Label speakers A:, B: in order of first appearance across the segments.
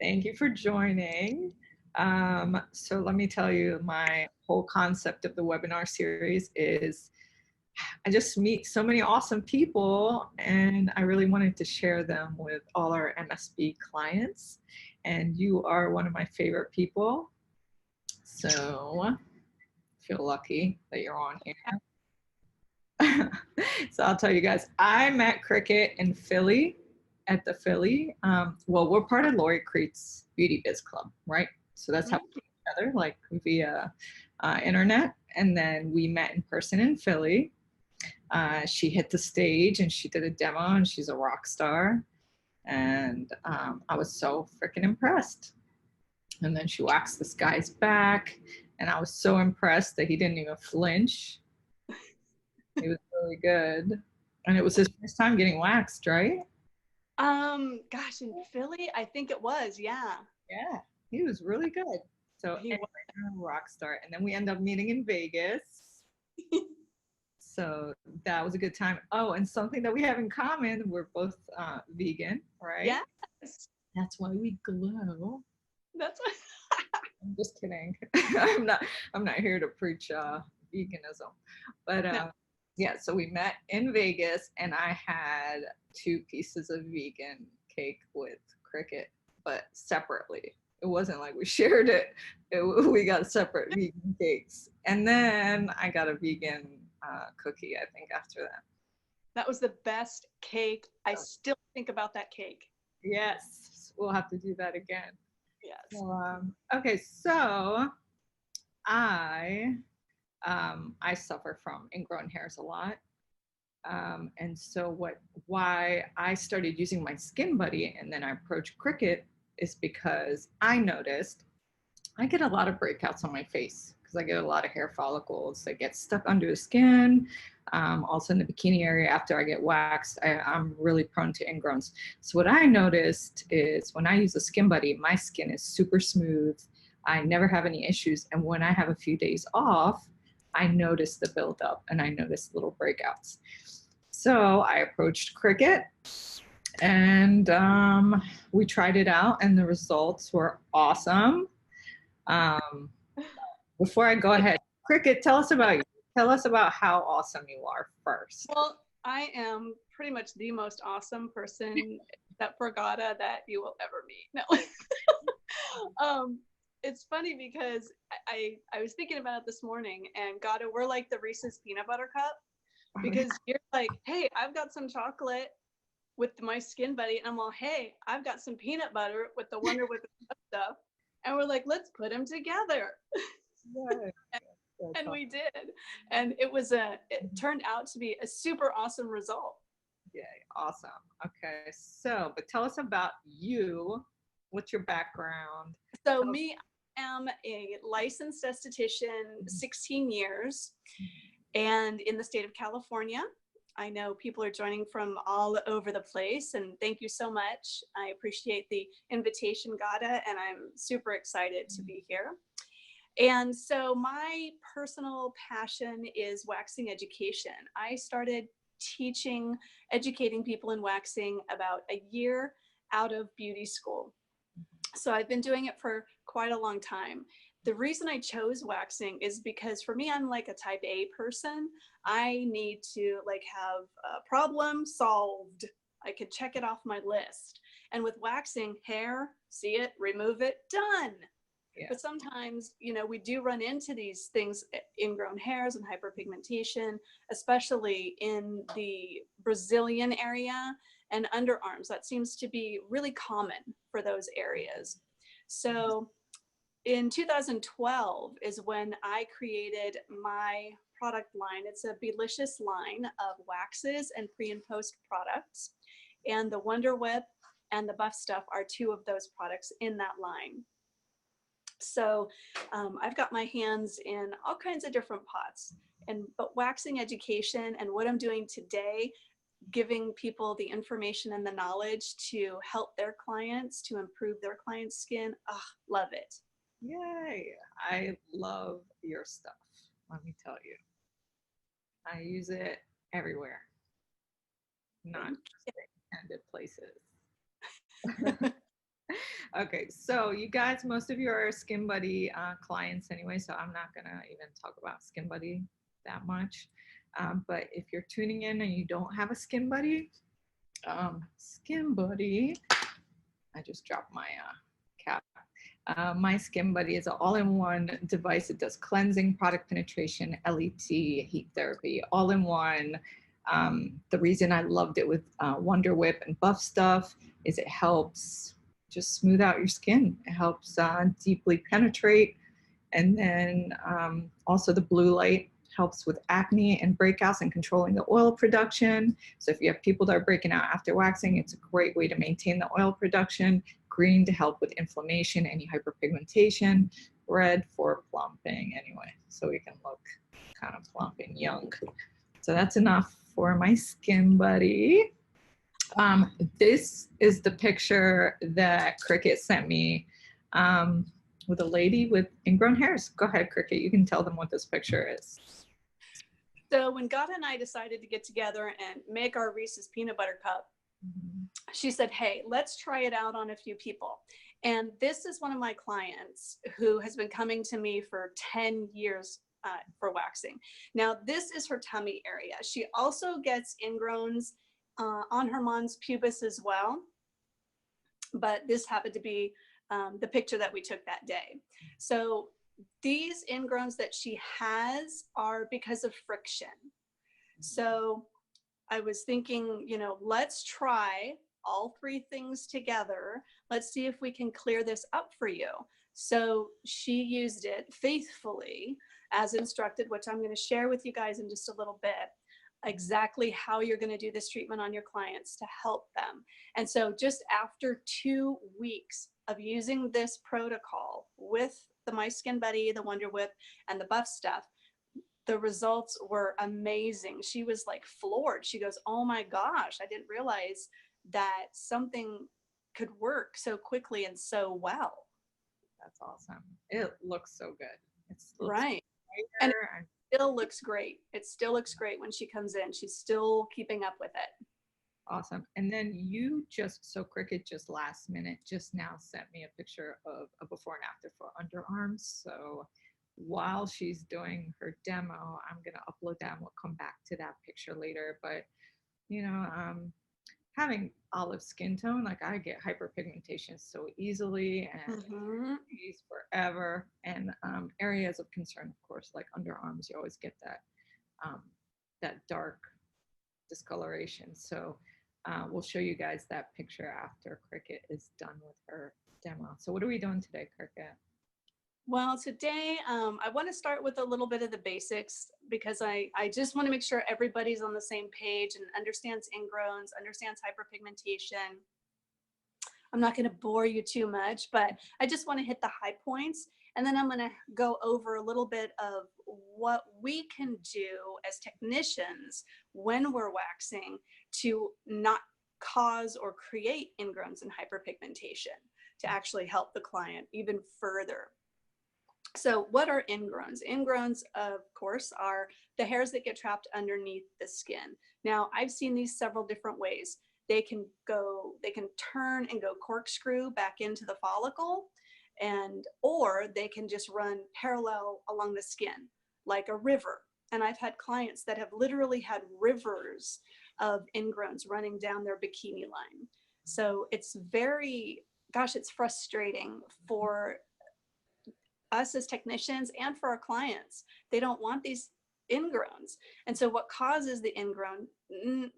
A: Thank you for joining. So let me tell you, my whole concept of the webinar series is I just meet so many awesome people, and I really wanted to share them with all our MSB clients. And you are one of my favorite people. So I feel lucky that you're on here. So I'll tell you guys, I met Cricket in Philly at the Philly. Well, we're part of Lori Crete's Beauty Biz Club, right? So that's how we met each other, like via internet. And then we met in person in Philly. She hit the stage and she did a demo, and she's a rock star. And I was so freaking impressed. And then she waxed this guy's back, and I was so impressed that he didn't even flinch. He was really good. And it was his first time getting waxed, right?
B: Gosh, in Philly, I think it was, yeah.
A: Yeah, he was really good. So
B: He
A: anyway, a rock star. And then we end up meeting in Vegas. So that was a good time. Oh, and something that we have in common, we're both vegan, right?
B: Yes.
A: That's why we glow.
B: That's
A: I'm just kidding. I'm not here to preach veganism. But
B: no.
A: yeah, so we met in Vegas, and I had 2 pieces of vegan cake with Cricket, but separately. It wasn't like we shared it. We got separate vegan cakes. And then I got a vegan cookie, I think, after that.
B: That was the best cake. I still think about that cake.
A: Yes, we'll have to do that again.
B: Yes.
A: Okay, so I I suffer from ingrown hairs a lot. And so why I started using my Myskinbuddy and then I approached Cricket is because I noticed I get a lot of breakouts on my face because I get a lot of hair follicles that get stuck under the skin. Also in the bikini area after I get waxed, I'm really prone to ingrowns. So what I noticed is when I use a Myskinbuddy, my skin is super smooth. I never have any issues. And when I have a few days off, I notice the buildup and I notice little breakouts. So I approached Cricket, and we tried it out, and the results were awesome. Um, Before I go ahead, Cricket, tell us about you. Tell us about how awesome you are first.
B: Well, I am pretty much the most awesome person except for Gada that you will ever meet. No. It's funny because I was thinking about it this morning, and Gada, we're like the Reese's peanut butter cup, because you're like, hey, I've got some chocolate with my Myskinbuddy, and I'm all, hey, I've got some peanut butter with the Wonder Whip stuff, and we're like, let's put them together.
A: Yeah.
B: And we did, and it turned out to be a super awesome result.
A: Yay, awesome. Okay, so, but tell us about you. What's your background?
B: So me, I am a licensed esthetician, 16 years, and in the state of California. I know people are joining from all over the place, and thank you so much. I appreciate the invitation, Gada, and I'm super excited to be here. And so my personal passion is waxing education. I started educating people in waxing about a year out of beauty school. So I've been doing it for quite a long time. The reason I chose waxing is because for me, I'm like a type A person. I need to like have a problem solved. I could check it off my list. And with waxing, hair, see it, remove it, done. Yeah. But sometimes, you know, we do run into these things, ingrown hairs and hyperpigmentation, especially in the Brazilian area and underarms. That seems to be really common for those areas. So in 2012 is when I created my product line. It's a Beelicious line of waxes and pre and post products. And the Wonder Whip and the Buff Stuff are 2 of those products in that line. So I've got my hands in all kinds of different pots, but waxing education and what I'm doing today, giving people the information and the knowledge to help their clients, to improve their clients' skin. Oh, love it.
A: Yay. I love your stuff. Let me tell you. I use it everywhere. Not just in intended places. Okay, so you guys, most of you are Skinbuddy clients anyway, so I'm not gonna even talk about Skinbuddy that much. But if you're tuning in and you don't have a Skinbuddy, Skinbuddy, I just dropped my cap. My Skinbuddy is an all-in-one device. It does cleansing, product penetration, LET, heat therapy, all in one. The reason I loved it with Wonder Whip and Buff Stuff is it helps just smooth out your skin. It helps deeply penetrate. And then also the blue light helps with acne and breakouts and controlling the oil production. So if you have people that are breaking out after waxing, it's a great way to maintain the oil production. Green to help with inflammation, any hyperpigmentation. Red for plumping anyway, so we can look kind of plump and young. So that's enough for my Skinbuddy. This is the picture that Cricket sent me with a lady with ingrown hairs. Go ahead, Cricket. You can tell them what this picture is.
B: So when God and I decided to get together and make our Reese's peanut butter cup, she said, hey, let's try it out on a few people. And this is one of my clients who has been coming to me for 10 years for waxing. Now, this is her tummy area. She also gets ingrowns on her mons pubis as well. But this happened to be the picture that we took that day. So these ingrowns that she has are because of friction. So I was thinking, you know, let's try all three things together. Let's see if we can clear this up for you. So she used it faithfully as instructed, which I'm going to share with you guys in just a little bit, exactly how you're going to do this treatment on your clients to help them. And so just after 2 weeks of using this protocol with the Myskinbuddy, the Wonder Whip, and the Buff Stuff, the results were amazing. She was like floored. She goes, oh my gosh, I didn't realize that something could work so quickly and so well.
A: That's awesome. It looks so good. It's
B: right. And it still looks great. It still looks great when she comes in. She's still keeping up with it.
A: Awesome. And then you just, so Cricket just last minute, just now sent me a picture of a before and after for underarms. So while she's doing her demo, I'm going to upload that and we'll come back to that picture later. But, you know, having olive skin tone, like I get hyperpigmentation so easily and forever. And areas of concern, of course, like underarms, you always get that, that dark discoloration. So we'll show you guys that picture after Cricket is done with her demo. So what are we doing today, Cricket?
B: Well, today I want to start with a little bit of the basics because I just want to make sure everybody's on the same page and understands ingrowns, understands hyperpigmentation. I'm not going to bore you too much, but I just want to hit the high points. And then I'm going to go over a little bit of what we can do as technicians when we're waxing to not cause or create ingrowns and hyperpigmentation to actually help the client even further. So what are ingrowns? Ingrowns, of course, are the hairs that get trapped underneath the skin. Now, I've seen these several different ways. They can turn and go corkscrew back into the follicle, or they can just run parallel along the skin like a river. And I've had clients that have literally had rivers of ingrowns running down their bikini line. So it's it's frustrating for us as technicians and for our clients. They don't want these ingrowns. And so what causes the ingrown?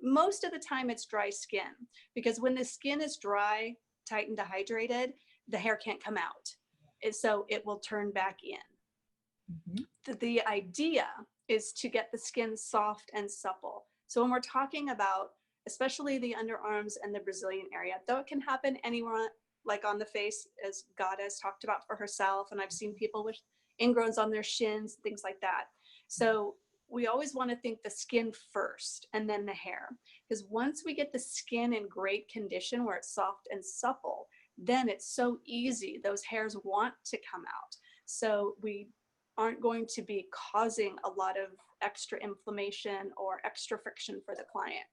B: Most of the time it's dry skin, because when the skin is dry, tight and dehydrated, the hair can't come out. And so it will turn back in. The idea is to get the skin soft and supple. So when we're talking about, especially the underarms and the Brazilian area, though it can happen anywhere, like on the face, as God has talked about for herself. And I've seen people with ingrowns on their shins, things like that. So we always want to think the skin first and then the hair, because once we get the skin in great condition where it's soft and supple, then it's so easy. Those hairs want to come out. So we aren't going to be causing a lot of extra inflammation or extra friction for the client.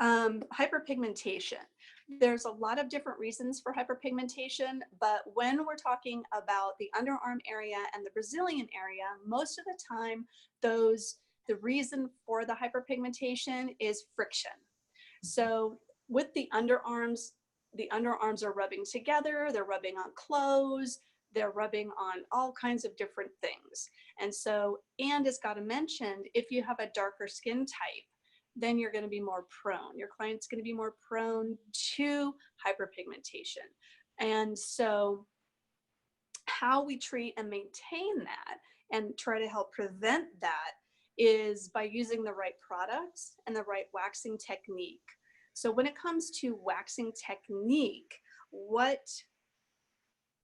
B: Hyperpigmentation. There's a lot of different reasons for hyperpigmentation, but when we're talking about the underarm area and the Brazilian area, most of the time, the reason for the hyperpigmentation is friction. So with the underarms are rubbing together, they're rubbing on clothes, they're rubbing on all kinds of different things. And so, and as Gata mentioned, if you have a darker skin type, then you're going to be more prone. Your client's going to be more prone to hyperpigmentation. And so how we treat and maintain that and try to help prevent that is by using the right products and the right waxing technique. So when it comes to waxing technique,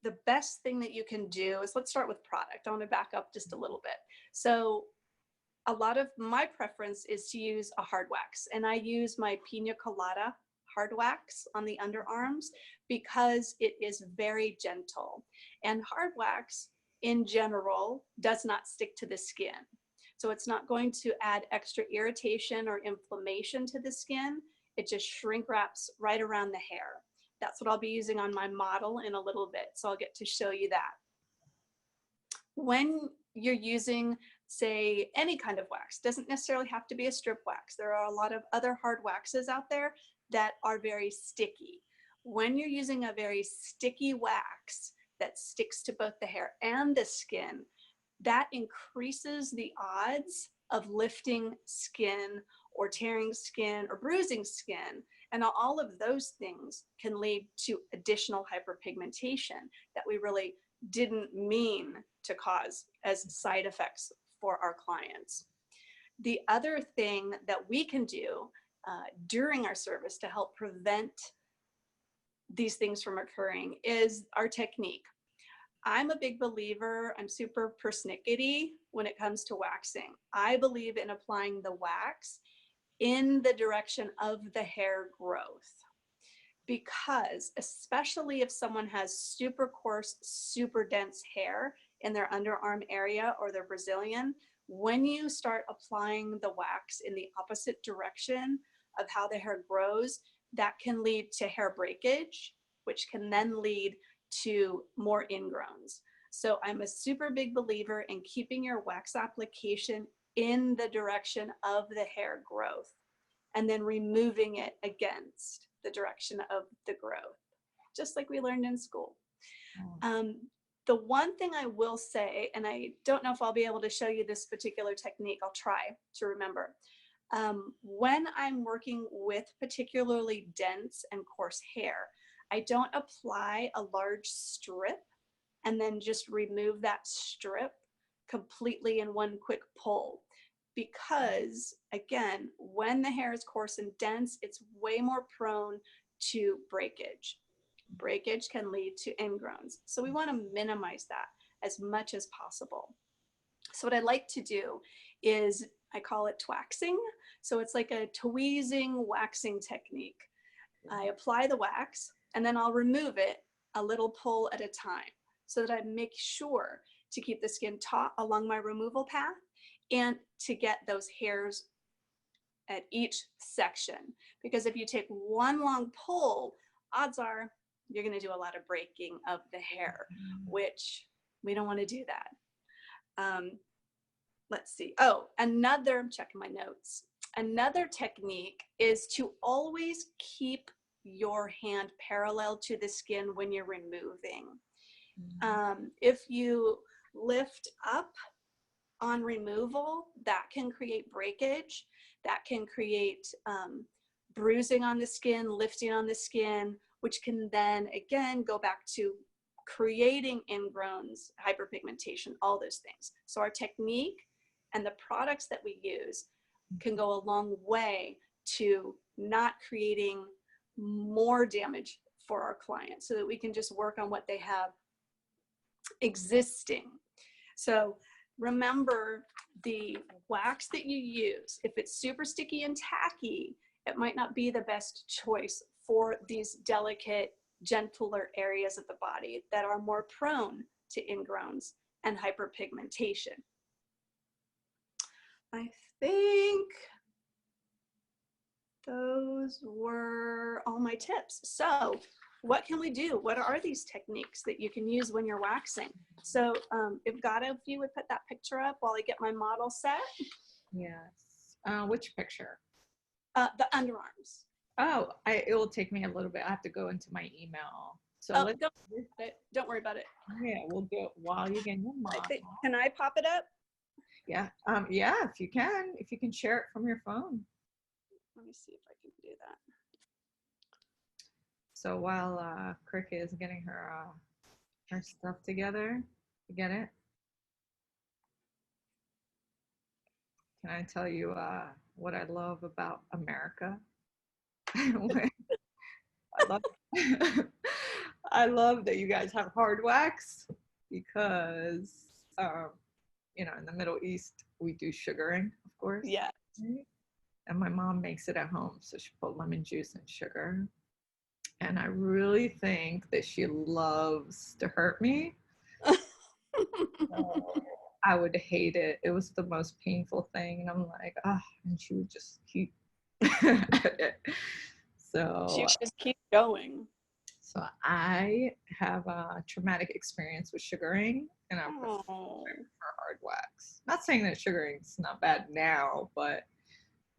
B: the best thing that you can do is, let's start with product. I want to back up just a little bit. So a lot of my preference is to use a hard wax, and I use my Pina Colada hard wax on the underarms because it is very gentle, and hard wax in general does not stick to the skin. So it's not going to add extra irritation or inflammation to the skin. It just shrink wraps right around the hair. That's what I'll be using on my model in a little bit. So I'll get to show you that. When you're using, say, any kind of wax, doesn't necessarily have to be a strip wax. There are a lot of other hard waxes out there that are very sticky. When you're using a very sticky wax that sticks to both the hair and the skin, that increases the odds of lifting skin or tearing skin or bruising skin. And all of those things can lead to additional hyperpigmentation that we really didn't mean to cause as side effects for our clients. The other thing that we can do during our service to help prevent these things from occurring is our technique. I'm a big believer, I'm super persnickety when it comes to waxing. I believe in applying the wax in the direction of the hair growth, because especially if someone has super coarse, super dense hair in their underarm area or their Brazilian, when you start applying the wax in the opposite direction of how the hair grows, that can lead to hair breakage, which can then lead to more ingrowns. So I'm a super big believer in keeping your wax application in the direction of the hair growth and then removing it against the direction of the growth, just like we learned in school. The one thing I will say, and I don't know if I'll be able to show you this particular technique, I'll try to remember. When I'm working with particularly dense and coarse hair, I don't apply a large strip and then just remove that strip completely in one quick pull. Because again, when the hair is coarse and dense, it's way more prone to breakage. Breakage can lead to ingrowns. So we want to minimize that as much as possible. So what I like to do is, I call it twaxing. So it's like a tweezing waxing technique. I apply the wax and then I'll remove it a little pull at a time so that I make sure to keep the skin taut along my removal path and to get those hairs at each section. Because if you take one long pull, odds are you're going to do a lot of breaking of the hair, which we don't want to do that. Let's see. Oh, I'm checking my notes. Another technique is to always keep your hand parallel to the skin when you're removing. If you lift up on removal, that can create breakage, that can create bruising on the skin, lifting on the skin, which can then again go back to creating ingrowns, hyperpigmentation, all those things. So our technique and the products that we use can go a long way to not creating more damage for our clients, so that we can just work on what they have existing. So remember, the wax that you use, if it's super sticky and tacky, it might not be the best choice for these delicate, gentler areas of the body that are more prone to ingrowns and hyperpigmentation. I think those were all my tips. So what can we do? What are these techniques that you can use when you're waxing? So if you would put that picture up while I get my model set.
A: Yes. Which picture?
B: The underarms.
A: Oh, it will take me a little bit. I have to go into my email. So
B: don't worry about it.
A: Yeah, we'll do it while you get your model.
B: Can I pop it up?
A: Yeah. Yeah, if you can share it from your phone.
B: Let me see if I can do that.
A: So while Cricket is getting her stuff together, you get it? Can I tell you what I love about America? I love that you guys have hard wax because, in the Middle East, we do sugaring, of course.
B: Yeah.
A: And my mom makes it at home. So she put lemon juice and sugar. And I really think that she loves to hurt me. I would hate it. It was the most painful thing. And I'm like, and she would just keep at it. So
B: she would just keep going.
A: So I have a traumatic experience with sugaring, and I prefer for hard wax. Not saying that sugaring's not bad now, but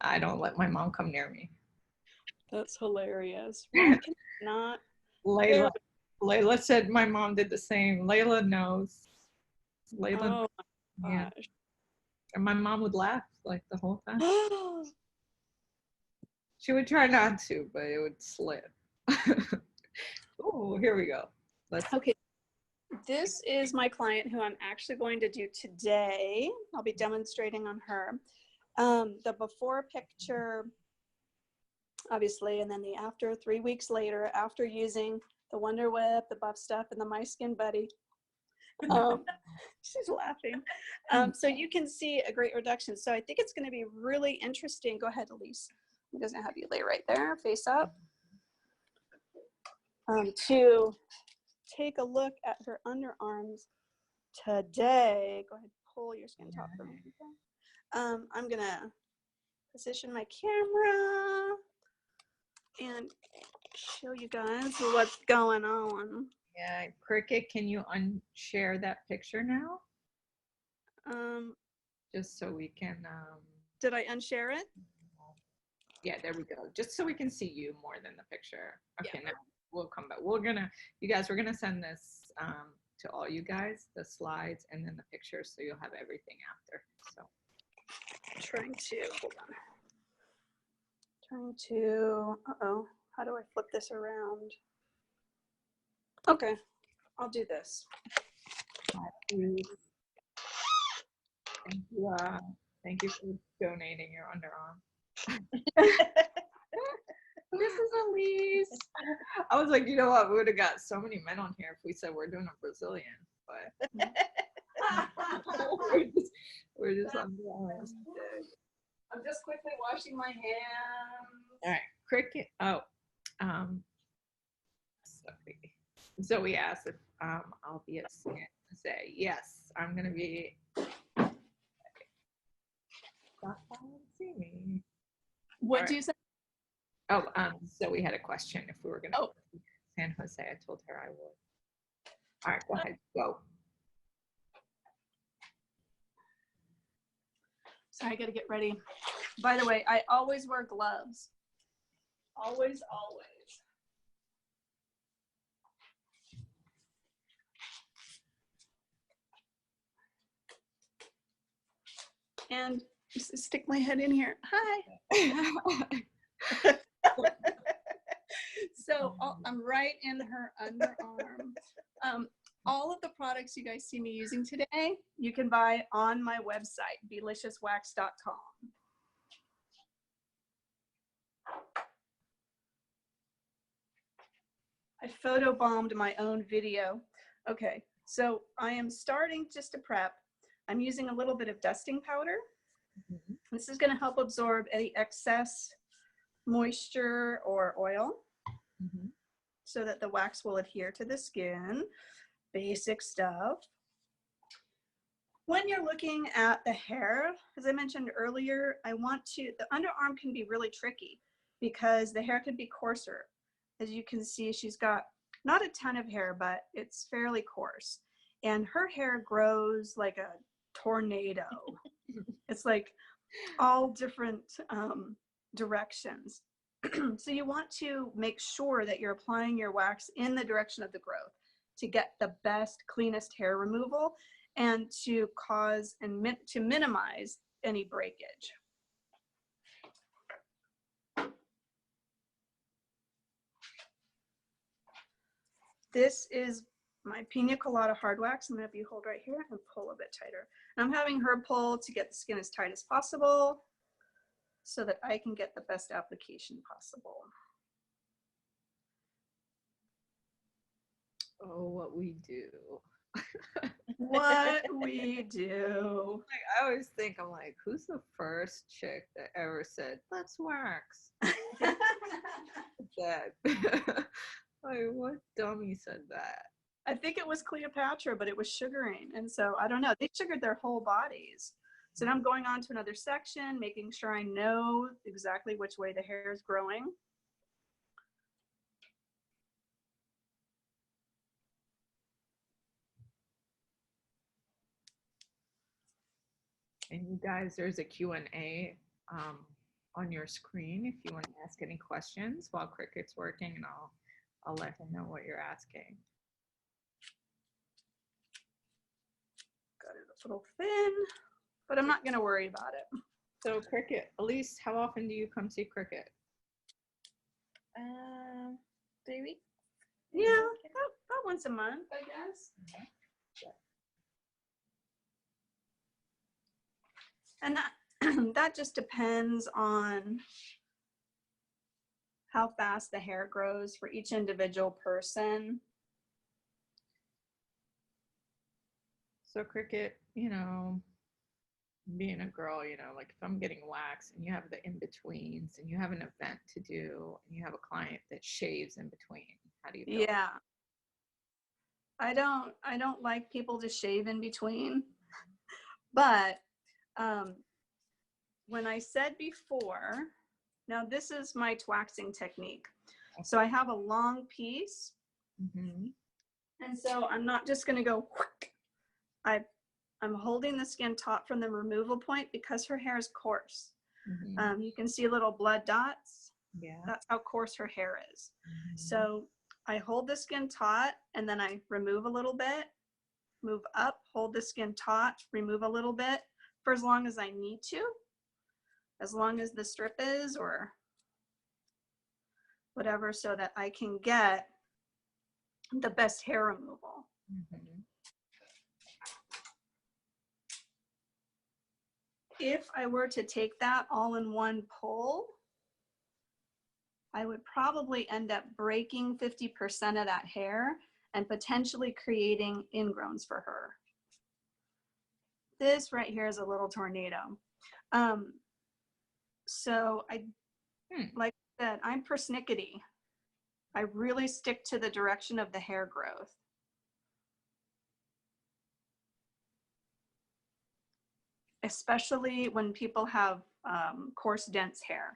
A: I don't let my mom come near me.
B: That's hilarious. Well, not.
A: Layla said my mom did the same. Layla knows. Layla.
B: Oh my gosh.
A: Yeah. And my mom would laugh like the whole time. She would try not to, but it would slip. Oh, here we go.
B: Okay. This is my client who I'm actually going to do today. I'll be demonstrating on her. The before picture, obviously, and then the after 3 weeks later, after using the Wonder Whip, the Buff Stuff, and the Myskinbuddy. She's laughing. So you can see a great reduction. So I think it's going to be really interesting. Go ahead, Elise. I'm just going to have you lay right there, face up. To take a look at her underarms today. Go ahead, pull your skin top for me. I'm going to position my camera and show you guys what's going on.
A: Yeah, Cricket, can you unshare that picture now? Just so we can.
B: Did I unshare it?
A: Yeah, there we go. Just so we can see you more than the picture. Okay,
B: yeah.
A: Now we'll come back. We're gonna send this to all you guys, the slides and then the pictures, so you'll have everything after. So
B: how do I flip this around? Okay, I'll do this.
A: Thank you for donating your underarm. This is Elise. I was like, you know what? We would have got so many men on here if we said we're doing a Brazilian, but we're just underarms.
B: I'm just quickly washing my hands.
A: All right, Cricket. Zoe asked if I'll be at San Jose. Yes, I'm gonna be. See me.
B: What do you say?
A: Oh, Zoe had a question if we were gonna go to San Jose. I told her I would. All right, go ahead, go.
B: Sorry, I gotta get ready. By the way, I always wear gloves. Always, always. And just stick my head in here. Hi. So I'm right in her underarm. All of the products you guys see me using today, you can buy on my website, beeliciouswax.com. I photobombed my own video. Okay, so I am starting just to prep. I'm using a little bit of dusting powder. Mm-hmm. This is going to help absorb any excess moisture or oil, mm-hmm, so that the wax will adhere to the skin. Basic stuff. When you're looking at the hair, as I mentioned earlier, the underarm can be really tricky. because the hair could be coarser. As you can see, she's got not a ton of hair, but it's fairly coarse. And her hair grows like a tornado. It's like all different directions. So you want to make sure that you're applying your wax in the direction of the growth to get the best, cleanest hair removal and to cause and to minimize any breakage. This is my pina colada hard wax. I'm going to have you hold right here and pull a bit tighter. And I'm having her pull to get the skin as tight as possible so that I can get the best application possible.
A: Oh, what we do.
B: What we do.
A: Like, I always think, I'm like, who's the first chick that ever said, let's wax? That. Like, what dummy said that?
B: I think it was Cleopatra, but it was sugaring. And so I don't know, they sugared their whole bodies. So now I'm going on to another section, making sure I know exactly which way the hair is growing.
A: And you guys, there's a Q&A on your screen if you want to ask any questions while Cricut's working, and I'll let him know what you're asking.
B: Got it a little thin, but I'm not going to worry about it.
A: So Cricut, Elise, how often do you come see Cricut?
C: 3 weeks.
B: Yeah, about once a month, I guess. And that just depends on how fast the hair grows for each individual person.
A: So Cricut, you know, being a girl, you know, like if I'm getting wax and you have the in-betweens and you have an event to do and you have a client that shaves in between, how do you feel?
B: Yeah. I don't like people to shave in between. But when I said before, now this is my twaxing technique. So I have a long piece.
A: Mm-hmm.
B: And so I'm not just going to go, I'm holding the skin taut from the removal point because her hair is coarse.
A: Mm-hmm.
B: You can see little blood dots.
A: Yeah.
B: That's how coarse her hair is.
A: Mm-hmm.
B: So I hold the skin taut and then I remove a little bit, move up, hold the skin taut, remove a little bit for as long as I need to, as long as the strip is or whatever, so that I can get the best hair removal.
A: Mm-hmm.
B: If I were to take that all in one pull, I would probably end up breaking 50% of that hair and potentially creating ingrowns for her. This right here is a little tornado. So like I said, I'm persnickety. I really stick to the direction of the hair growth. Especially when people have coarse, dense hair.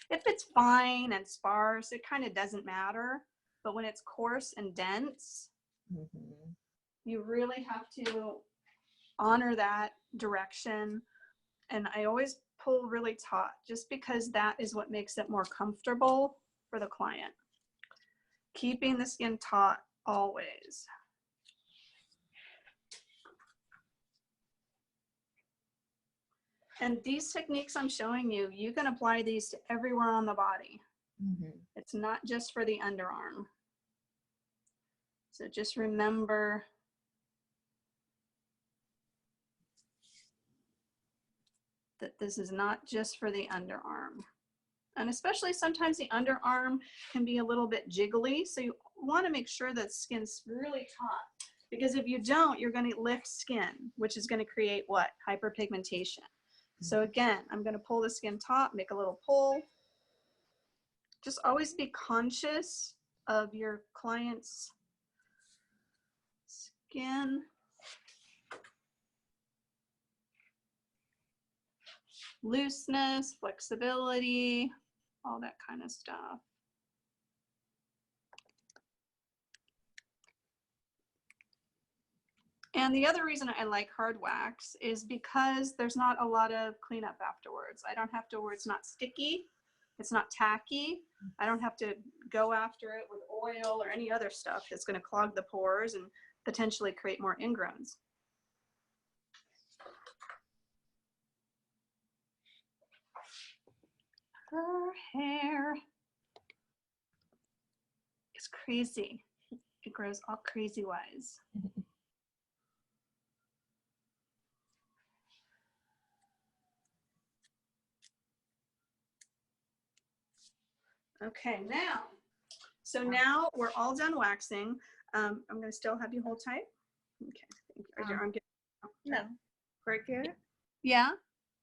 B: If it's fine and sparse, it kind of doesn't matter. But when it's coarse and dense,
A: Mm-hmm.
B: you really have to honor that direction. And I always pull really taut just because that is what makes it more comfortable for the client. Keeping the skin taut always. And these techniques I'm showing you, you can apply these to everywhere on the body.
A: Mm-hmm.
B: It's not just for the underarm. So just remember that this is not just for the underarm. And especially sometimes the underarm can be a little bit jiggly. So you want to make sure that skin's really taut. Because if you don't, you're going to lift skin, which is going to create what? Hyperpigmentation. So again, I'm going to pull the skin taut, make a little pull. Just always be conscious of your client's skin. Looseness, flexibility. all that kind of stuff. And the other reason I like hard wax is because there's not a lot of cleanup afterwards. I don't have to worry, it's not sticky, it's not tacky. I don't have to go after it with oil or any other stuff that's going to clog the pores and potentially create more ingrowns. Her hair is crazy. It grows all crazy wise. Okay, so now we're all done waxing. I'm going to still have you hold tight. Okay, thank you. Is your arm getting?
A: No. Cricket?
B: Yeah.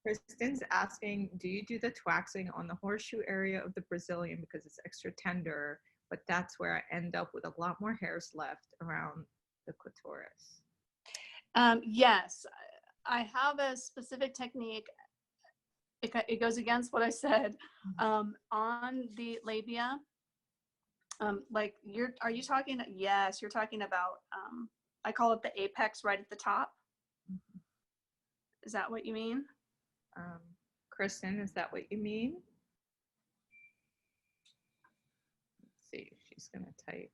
A: Kristen's asking, do you do the twaxing on the horseshoe area of the Brazilian because it's extra tender, but that's where I end up with a lot more hairs left around the clitoris?
B: Yes, I have a specific technique. It goes against what I said. On the labia, like are you talking? Yes, you're talking about, I call it the apex right at the top. Is that what you mean?
A: Kristen, is that what you mean? Let's see, she's gonna type.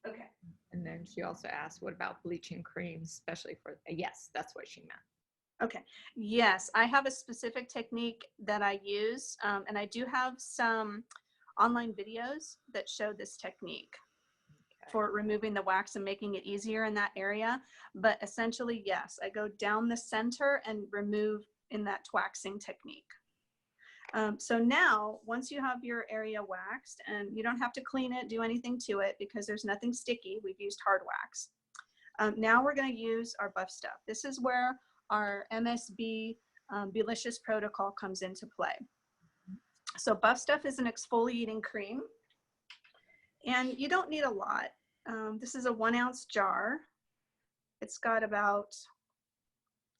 B: Okay.
A: And then she also asked, what about bleaching creams, especially for, yes, that's what she meant.
B: Okay. Yes, I have a specific technique that I use, and I do have some online videos that show this technique for removing the wax and making it easier in that area. But essentially, yes, I go down the center and remove in that twaxing technique. So now, once you have your area waxed, and you don't have to clean it, do anything to it because there's nothing sticky, we've used hard wax. Now we're going to use our buff stuff. This is where our MSB Beelicious protocol comes into play. So buff stuff is an exfoliating cream, and you don't need a lot. This is a 1 ounce jar. It's got about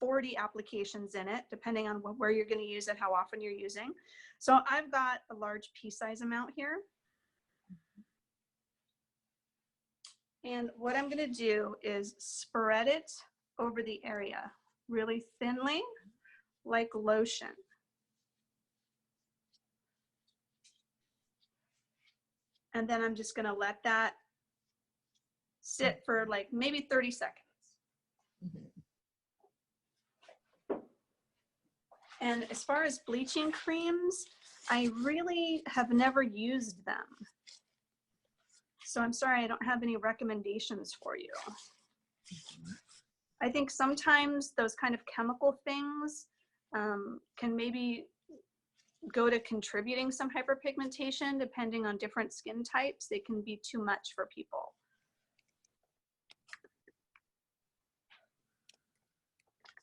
B: 40 applications in it, depending on where you're going to use it, how often you're using. So I've got a large pea size amount here. And what I'm going to do is spread it over the area really thinly, like lotion. And then I'm just going to let that sit for like maybe 30 seconds. And as far as bleaching creams, I really have never used them. So I'm sorry, I don't have any recommendations for you. I think sometimes those kind of chemical things can maybe go to contributing some hyperpigmentation depending on different skin types. They can be too much for people.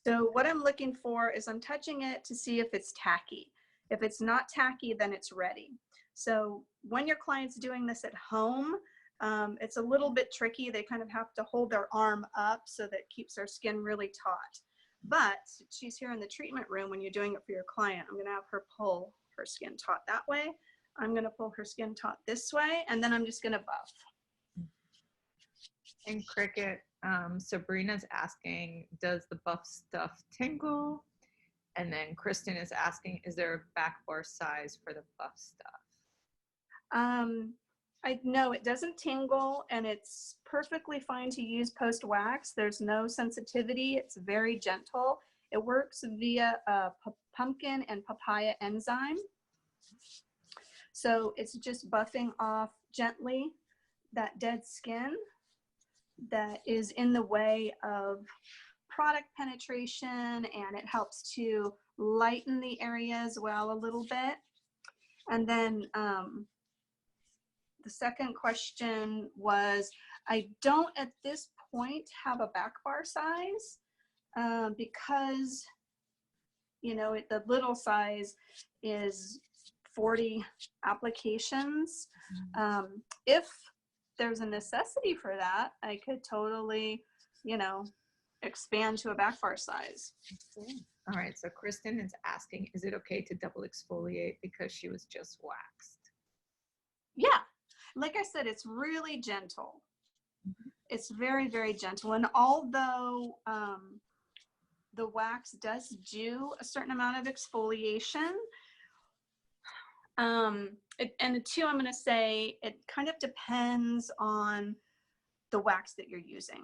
B: So what I'm looking for is I'm touching it to see if it's tacky. If it's not tacky, then it's ready. So when your client's doing this at home, it's a little bit tricky. They kind of have to hold their arm up so that it keeps their skin really taut. But she's here in the treatment room when you're doing it for your client. I'm going to have her pull her skin taut that way. I'm going to pull her skin taut this way, and then I'm just going to buff.
A: And Cricket, Sabrina's asking, does the buff stuff tingle? And then Kristen is asking, is there a back bar size for the buff stuff?
B: No, it doesn't tingle, and it's perfectly fine to use post-wax. There's no sensitivity. It's very gentle. It works via a pumpkin and papaya enzyme. So it's just buffing off gently that dead skin that is in the way of product penetration, and it helps to lighten the area as well a little bit. And then the second question was, I don't at this point have a back bar size because, you know, the little size is 40 applications. If there's a necessity for that, I could totally, you know, expand to a back bar size.
A: All right, so Kristen is asking, is it okay to double exfoliate because she was just waxed?
B: Yeah, like I said, it's really gentle. It's very, very gentle. And although the wax does do a certain amount of exfoliation, and two, I'm going to say it kind of depends on the wax that you're using.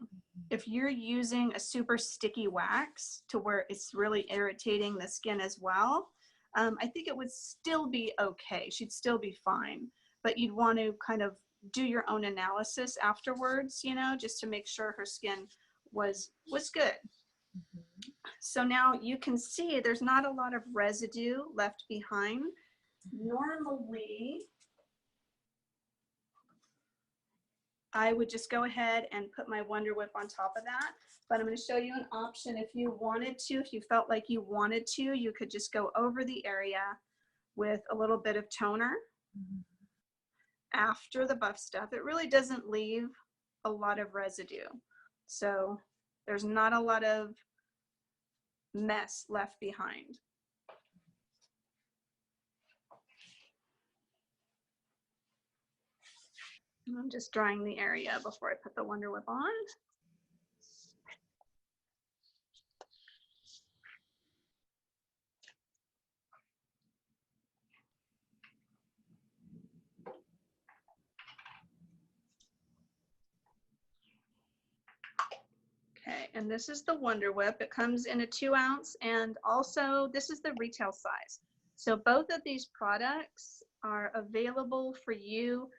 B: If you're using a super sticky wax to where it's really irritating the skin as well, I think it would still be okay. She'd still be fine, but you'd want to kind of do your own analysis afterwards, you know, just to make sure her skin was good. So now you can see there's not a lot of residue left behind. Normally, I would just go ahead and put my Wonder Whip on top of that, but I'm going to show you an option. If you wanted to, if you felt like you wanted to, you could just go over the area with a little bit of toner after the buff stuff. It really doesn't leave a lot of residue. So there's not a lot of mess left behind. I'm just drying the area before I put the Wonder Whip on. Okay, and this is the Wonder Whip. It comes in a 2 ounce, and also this is the retail size. So both of these products are available for you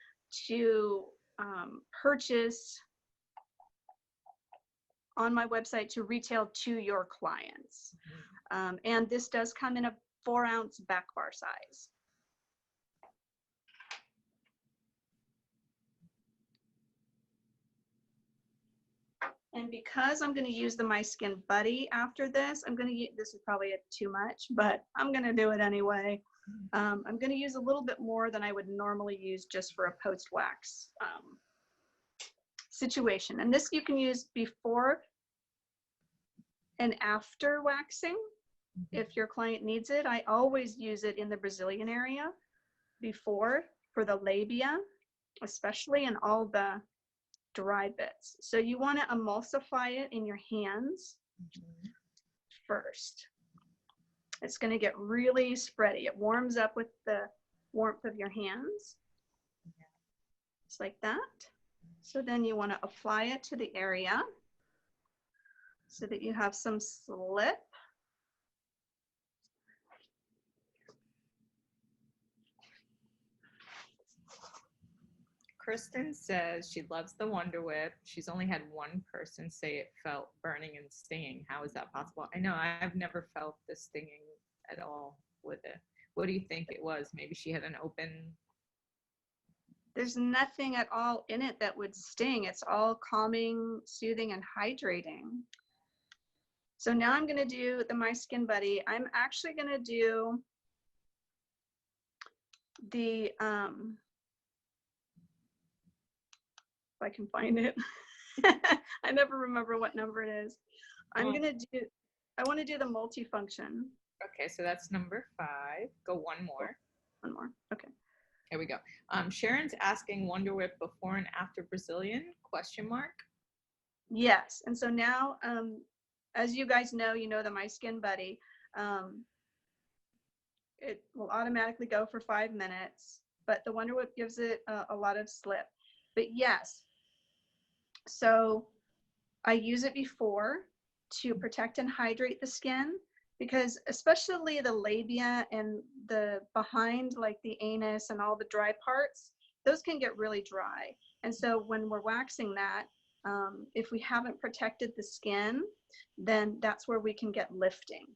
B: to purchase on my website to retail to your clients. And this does come in a 4 ounce back bar size. And because I'm going to use the Myskinbuddy after this, I'm going to use, this is probably too much, but I'm going to do it anyway. I'm going to use a little bit more than I would normally use just for a post-wax situation. And this you can use before and after waxing if your client needs it. I always use it in the Brazilian area before for the labia, especially in all the dry bits. So you want to emulsify it in your hands first. It's going to get really spready. It warms up with the warmth of your hands. Just like that. So then you want to apply it to the area so that you have some slip.
A: Kristen says she loves the Wonder Whip. She's only had one person say it felt burning and stinging. How is that possible? I know I've never felt the stinging at all with it. What do you think it was? Maybe she had an open.
B: There's nothing at all in it that would sting. It's all calming, soothing, and hydrating. So now I'm going to do the Myskinbuddy. I'm actually going to do the, if I can find it. I never remember what number it is. I want to do the multifunction.
A: Okay, so that's number 5. Go one more.
B: One more, okay.
A: Here we go. Sharon's asking Wonder Whip before and after Brazilian, question mark?
B: Yes, and so now, as you guys know, you know the Myskinbuddy. It will automatically go for 5 minutes, but the Wonder Whip gives it a lot of slip. But yes, so I use it before to protect and hydrate the skin, because especially the labia and the behind, like the anus and all the dry parts, those can get really dry. And so when we're waxing that, if we haven't protected the skin, then that's where we can get lifting.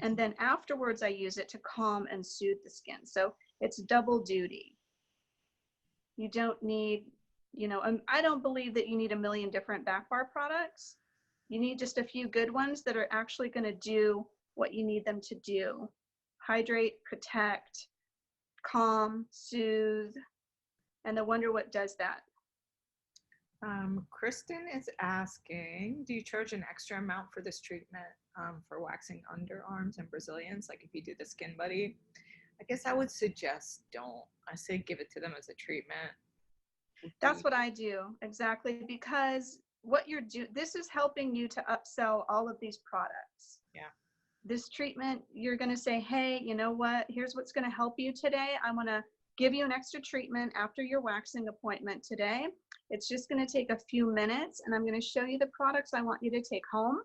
B: And then afterwards, I use it to calm and soothe the skin. So it's double duty. You don't need, you know, I don't believe that you need a million different back bar products. You need just a few good ones that are actually going to do what you need them to do. Hydrate, protect, calm, soothe, and the Wonder Whip does that.
A: Kristen is asking, do you charge an extra amount for this treatment for waxing underarms and Brazilians? Like if you do the Skin Buddy? I guess I would suggest don't. I say give it to them as a treatment.
B: That's what I do, exactly, because what you're doing, this is helping you to upsell all of these products.
A: Yeah.
B: This treatment, you're going to say, hey, you know what? Here's what's going to help you today. I'm going to give you an extra treatment after your waxing appointment today. It's just going to take a few minutes, and I'm going to show you the products I want you to take home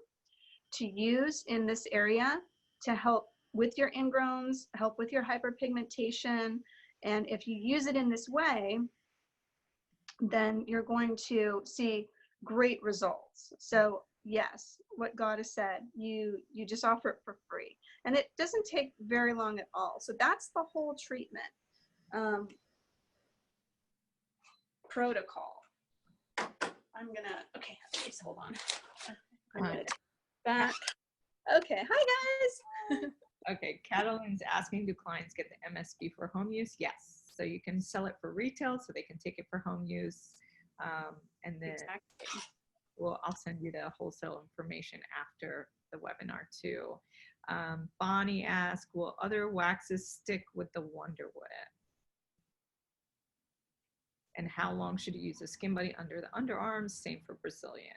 B: to use in this area to help with your ingrowns, help with your hyperpigmentation. And if you use it in this way, then you're going to see great results. So yes, what God has said, you just offer it for free, and it doesn't take very long at all. So that's the whole treatment protocol. I'm gonna, okay, please hold on. I'm gonna take back. Okay, hi guys.
A: Okay, Catalin's asking, do clients get the MSB for home use? Yes. So you can sell it for retail, so they can take it for home use. And then I'll send you the wholesale information after the webinar too. Bonnie asked, will other waxes stick with the Wonder Whip? And how long should you use the Skin-Buddy under the underarms? Same for Brazilian.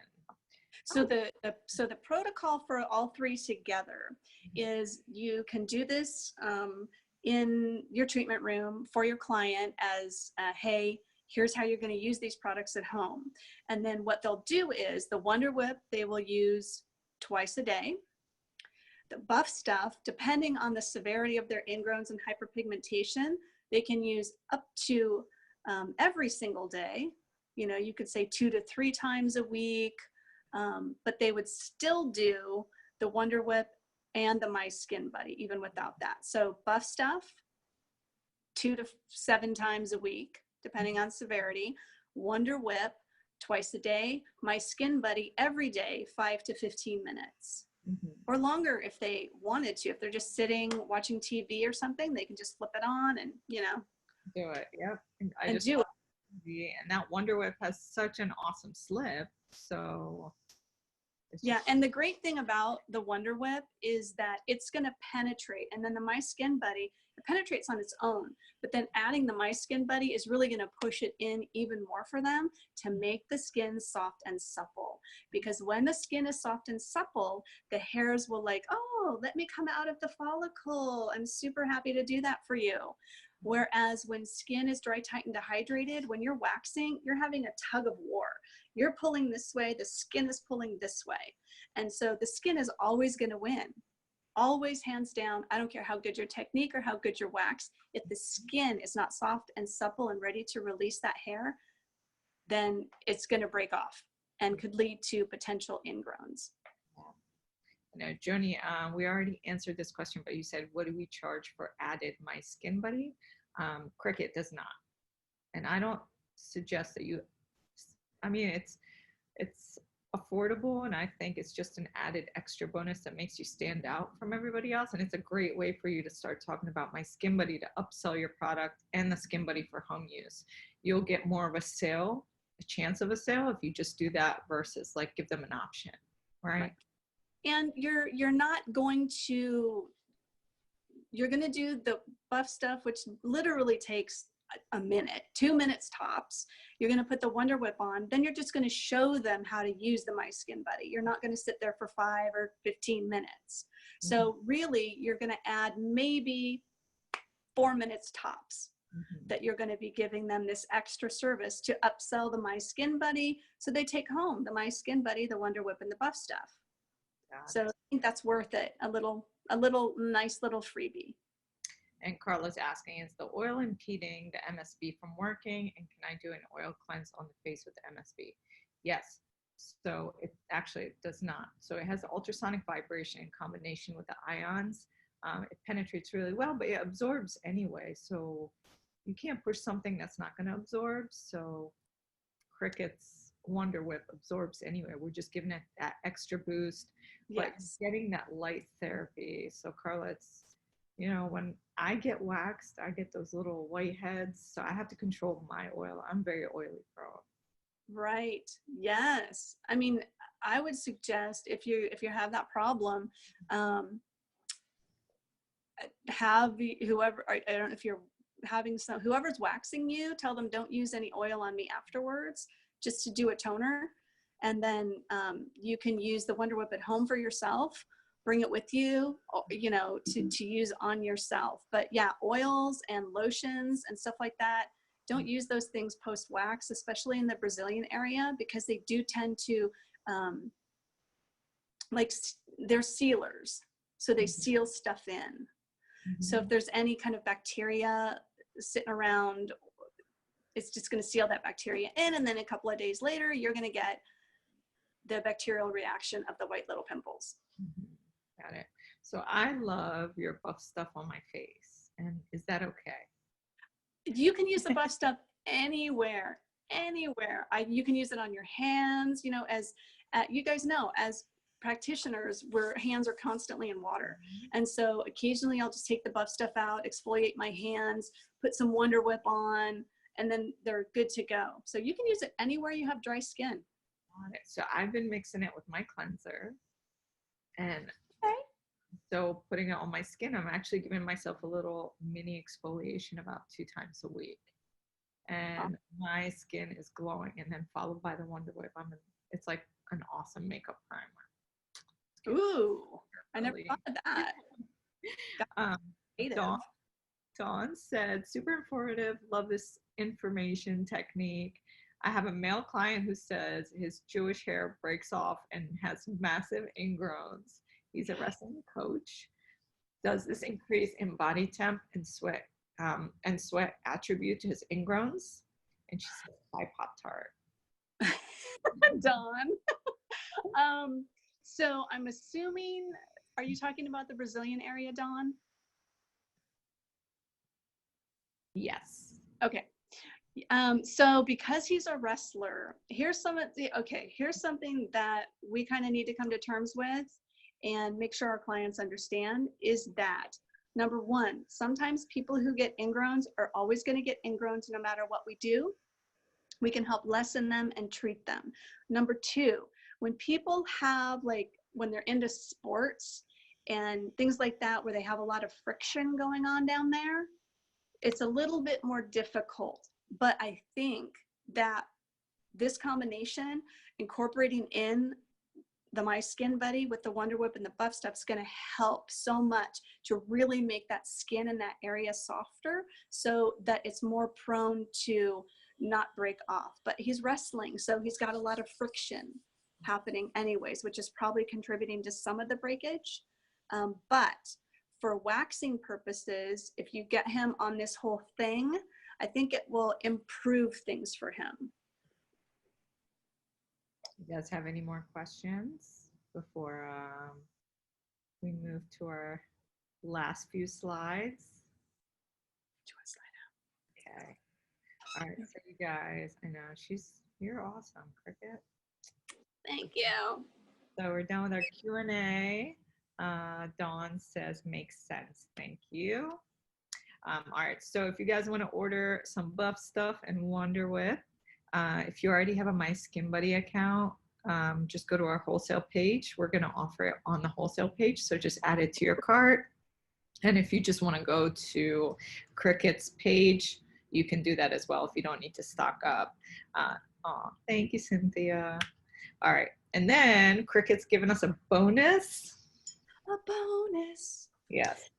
B: So the protocol for all three together is you can do this in your treatment room for your client as, hey, here's how you're going to use these products at home. And then what they'll do is the Wonder Whip, they will use twice a day. The buff stuff, depending on the severity of their ingrowns and hyperpigmentation, they can use up to every single day. You know, you could say 2 to 3 times a week, but they would still do the Wonder Whip and the Myskinbuddy even without that. So buff stuff, 2 to 7 times a week, depending on severity. Wonder Whip twice a day. Myskinbuddy every day, 5 to 15 minutes. Or longer if they wanted to. If they're just sitting watching TV or something, they can just flip it on and, you know,
A: do it. Yep.
B: And do it.
A: And that Wonder Whip has such an awesome slip. So
B: yeah, and the great thing about the Wonder Whip is that it's going to penetrate, and then the Myskinbuddy, it penetrates on its own, but then adding the Myskinbuddy is really going to push it in even more for them to make the skin soft and supple. Because when the skin is soft and supple, the hairs will like, oh, let me come out of the follicle. I'm super happy to do that for you. Whereas when skin is dry, tight, and dehydrated, when you're waxing, you're having a tug of war. You're pulling this way, the skin is pulling this way. And so the skin is always going to win. Always, hands down. I don't care how good your technique or how good your wax. If the skin is not soft and supple and ready to release that hair, then it's going to break off and could lead to potential ingrowns.
A: No, Joni, we already answered this question, but you said, what do we charge for added Myskinbuddy? Cricut does not. And I don't suggest that you, I mean, it's affordable, and I think it's just an added extra bonus that makes you stand out from everybody else. And it's a great way for you to start talking about Myskinbuddy to upsell your product and the Skin-Buddy for home use. You'll get more of a sale, a chance of a sale, if you just do that versus like give them an option, right?
B: And you're not going to, you're going to do the buff stuff, which literally takes a minute, 2 minutes tops. You're going to put the Wonder Whip on, then you're just going to show them how to use the Myskinbuddy. You're not going to sit there for 5 or 15 minutes. So really, you're going to add maybe 4 minutes tops that you're going to be giving them this extra service to upsell the Myskinbuddy, so they take home the Myskinbuddy, the Wonder Whip, and the buff stuff. So I think that's worth it. A little nice little freebie.
A: And Carla's asking, is the oil impeding the MSB from working? And can I do an oil cleanse on the face with the MSB? Yes. So it does not. So it has ultrasonic vibration in combination with the ions. It penetrates really well, but it absorbs anyway. So you can't push something that's not going to absorb. So Cricut's Wonder Whip absorbs anyway. We're just giving it that extra boost, but getting that light therapy. So Carla, it's, you know, when I get waxed, I get those little white heads. So I have to control my oil. I'm very oily prone.
B: Right. Yes. I mean, I would suggest if you have that problem, have whoever, I don't know if you're having some, whoever's waxing you, tell them don't use any oil on me afterwards, just to do a toner. And then you can use the Wonder Whip at home for yourself, bring it with you, you know, to use on yourself. But yeah, oils and lotions and stuff like that, don't use those things post wax, especially in the Brazilian area, because they do tend to like, they're sealers, so they seal stuff in. So if there's any kind of bacteria sitting around, it's just going to seal that bacteria in, and then a couple of days later you're going to get the bacterial reaction of the white little pimples.
A: Got it. So I love your buff stuff on my face, and is that okay?
B: You can use the buff stuff anywhere. You can use it on your hands, you know, as you guys know, as practitioners, where hands are constantly in water. And so occasionally I'll just take the buff stuff out, exfoliate my hands, put some Wonder Whip on, and then they're good to go. So you can use it anywhere you have dry skin.
A: Got it. So I've been mixing it with my cleanser, and
B: Okay.
A: so putting it on my skin, I'm actually giving myself a little mini exfoliation about 2 times a week. And my skin is glowing, and then followed by the Wonder Whip. It's like an awesome makeup primer.
B: Ooh, I never thought of that.
A: Dawn said, super informative, love this information technique. I have a male client who says his Jewish hair breaks off and has massive ingrowns. He's a wrestling coach. Does this increase in body temp and sweat attribute to his ingrowns? And she said, "Hi, Pop-Tart."
B: Dawn. So I'm assuming, are you talking about the Brazilian area, Dawn?
A: Yes.
B: Okay. So because he's a wrestler, here's something that we kind of need to come to terms with and make sure our clients understand, is that number one, sometimes people who get ingrowns are always going to get ingrowns no matter what we do. We can help lessen them and treat them. Number two, when people have, like, when they're into sports and things like that, where they have a lot of friction going on down there, it's a little bit more difficult. But I think that this combination, incorporating in the Myskinbuddy with the Wonder Whip and the buff stuff, is going to help so much to really make that skin in that area softer, so that it's more prone to not break off. But he's wrestling, so he's got a lot of friction happening anyways, which is probably contributing to some of the breakage. But for waxing purposes, if you get him on this whole thing, I think it will improve things for him.
A: You guys have any more questions before we move to our last few slides? Okay. All right, so you guys, I know you're awesome, Cricket.
B: Thank you.
A: So we're done with our Q&A. Dawn says, makes sense. Thank you. All right, so if you guys want to order some buff stuff and Wonder Whip, if you already have a Myskinbuddy account, just go to our wholesale page. We're going to offer it on the wholesale page, so just add it to your cart. And if you just want to go to Cricket's page, you can do that as well if you don't need to stock up. Thank you, Cynthia. All right, and then Cricket's given us a bonus.
B: A bonus.
A: Yes.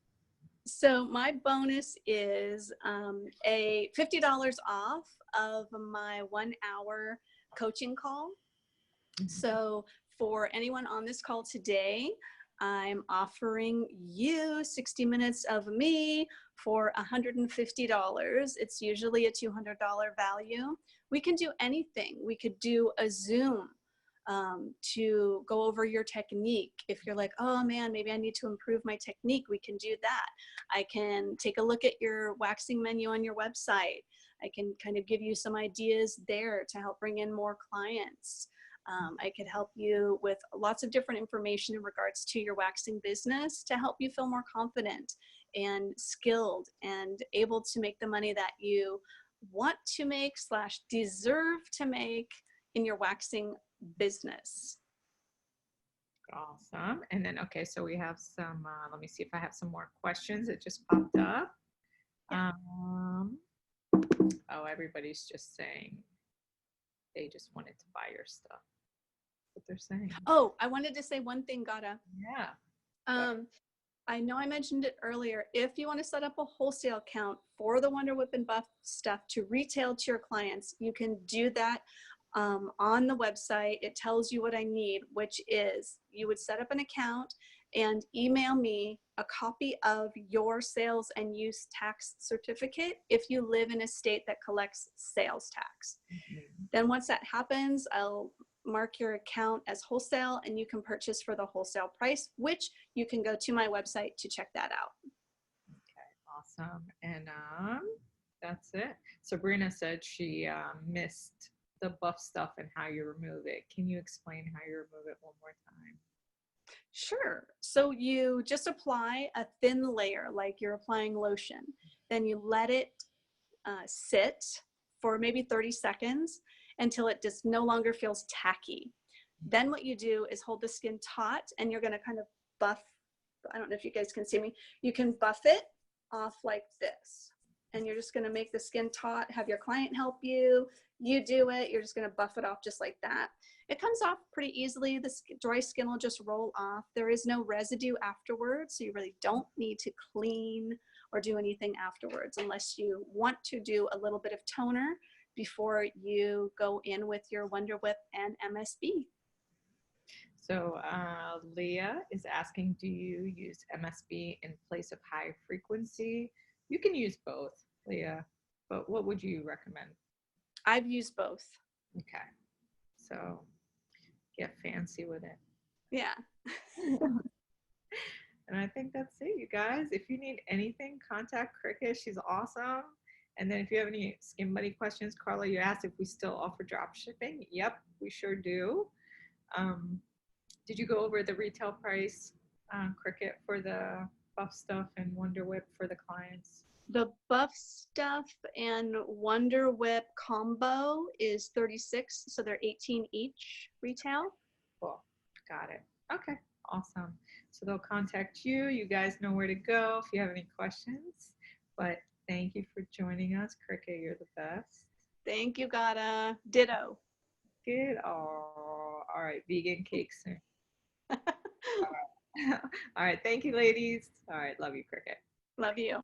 B: So my bonus is a $50 off of my 1 hour coaching call. So for anyone on this call today, I'm offering you 60 minutes of me for $150. It's usually a $200 value. We can do anything. We could do a Zoom to go over your technique. If you're like, oh man, maybe I need to improve my technique, we can do that. I can take a look at your waxing menu on your website. I can kind of give you some ideas there to help bring in more clients. I could help you with lots of different information in regards to your waxing business to help you feel more confident and skilled and able to make the money that you want to make / deserve to make in your waxing business.
A: Awesome. And then, okay, so we have some, let me see if I have some more questions that just popped up.
B: Yeah.
A: Oh, everybody's just saying they just wanted to buy your stuff. That's what they're saying.
B: Oh, I wanted to say one thing, Gata.
A: Yeah.
B: I know I mentioned it earlier. If you want to set up a wholesale account for the Wonder Whip and Buff stuff to retail to your clients, you can do that on the website. It tells you what I need, which is you would set up an account and email me a copy of your sales and use tax certificate if you live in a state that collects sales tax.
A: Mm-hmm.
B: Then once that happens, I'll mark your account as wholesale and you can purchase for the wholesale price, which you can go to my website to check that out.
A: Okay, awesome. And that's it. Sabrina said she missed the buff stuff and how you remove it. Can you explain how you remove it one more time?
B: Sure. So you just apply a thin layer like you're applying lotion. Then you let it sit for maybe 30 seconds until it just no longer feels tacky. Then what you do is hold the skin taut and you're going to kind of buff. I don't know if you guys can see me. You can buff it off like this. And you're just going to make the skin taut, have your client help you. You do it. You're just going to buff it off just like that. It comes off pretty easily. The dry skin will just roll off. There is no residue afterwards, so you really don't need to clean or do anything afterwards unless you want to do a little bit of toner before you go in with your Wonder Whip and MSB.
A: So Leah is asking, do you use MSB in place of high frequency? You can use both, Leah, but what would you recommend?
B: I've used both.
A: Okay, so get fancy with it.
B: Yeah.
A: And I think that's it, you guys. If you need anything, contact Cricket. She's awesome. And then if you have any Myskinbuddy questions, Carla, you asked if we still offer drop shipping. Yep, we sure do. Did you go over the retail price, Cricket, for the buff stuff and Wonder Whip for the clients?
B: The buff stuff and Wonder Whip combo is $36, so they're $18 each retail.
A: Cool, got it. Okay, awesome. So they'll contact you. You guys know where to go if you have any questions. But thank you for joining us, Cricket. You're the best.
B: Thank you, Gata. Ditto.
A: Good. Oh, all right. Vegan cake soon. All right. Thank you, ladies. All right. Love you, Cricket.
B: Love you.